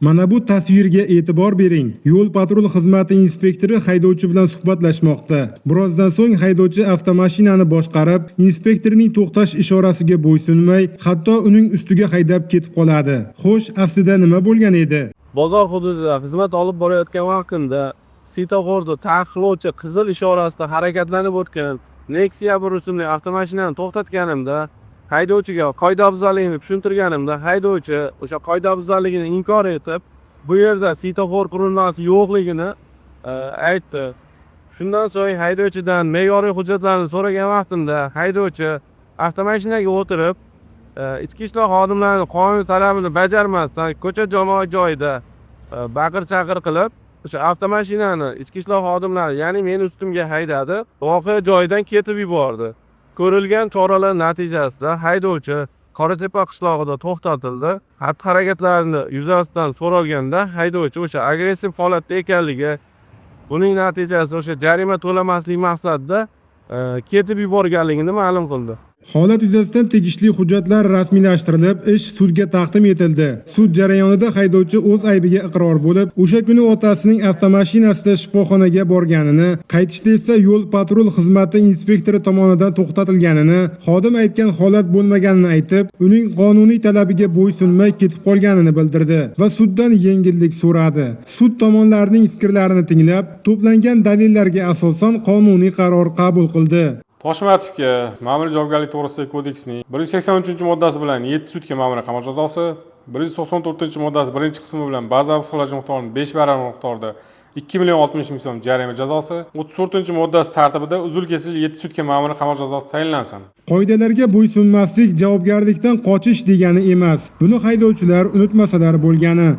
Mana bu tasvirga e'tibor bering. Yo'l patrul xizmati inspektori haydovchi bilan suhbatlashmoqda. Birozdan so'ng haydovchi avtomashinani boshqarib, inspektorning to'xtash ishorasiga bo'ysunmay, hatto uning ustiga haydab ketib qoladi. Xo'sh, aslida nima bo'lgan edi? Bozor hududida xizmat olib borayotgan vaqtimda svetoforda ta'qiqlovchi qizil ishorasida harakatlanib o'tgan Nexia 1 rusumli avtomashinani to'xtatganimda, haydovchiga qoidabuzarlikni tushuntirganimda, haydovchi o'sha qoidabuzarligini inkor etib, bu yerda svetofor qurilmasi yo'qligini aytdi. Shundan so'ng haydovchidan me'yoriy hujjatlarni so'ragan vaqtimda, haydovchi avtomashinaga o'tirib, ichki ishlar xodimlarining qonuniy talabini bajarmasdan ko'cha jamoat joyida baqir-chaqir qilib, o'sha avtomashinani ichki ishlar xodimlari, ya'ni meni ustimga haydadi, voqea joyidan ketib yubordi. Ko'rilgan choralar natijasida haydovchi Qoratepa qishlog'ida to'xtatildi. Xatti-harakatlarini yuzasidan so'ralganda, haydovchi o'sha agressiv holatda ekanligi, buning natijasida o'sha jarima to'lamaslik maqsadida ketib yuborganligini ma'lum qildi. Holat yuzasidan tegishli hujjatlar rasmiylashtirilib, ish sudga taqdim etildi. Sud jarayonida haydovchi o'z aybiga iqror bo'lib, o'sha kuni otasining avtomashinasida shifoxonaga borganini, qaytishda esa yo'l patrul xizmati inspektori tomonidan to'xtatilganini, xodim aytgan holat bo'lmaganini aytib, uning qonuniy talabiga bo'ysunmay ketib qolganini bildirdi va suddan yengillik so'radi. Sud tomonlarning fikrlarini tinglab, to'plangan dalillarga asosan qonuniy qaror qabul qildi. Toshmatovga ma'muriy javobgarlik to'g'risidagi kodeksning 183-moddasi bilan 7 sutka ma'muriy qamoq jazosi, 194-moddasi 1-qismi bilan ba'zi hisoblash miqdorining 5 baravar miqdorida 2 million 60 ming so'm jarima jazosi, 34-moddasi tartibida uzil-kesil 7 sutka ma'muriy qamoq jazosi tayinlansin. Qoidalarga bo'ysunmaslik javobgarlikdan qochish degani emas. Buni haydovchilar unutmasalar bo'lgani.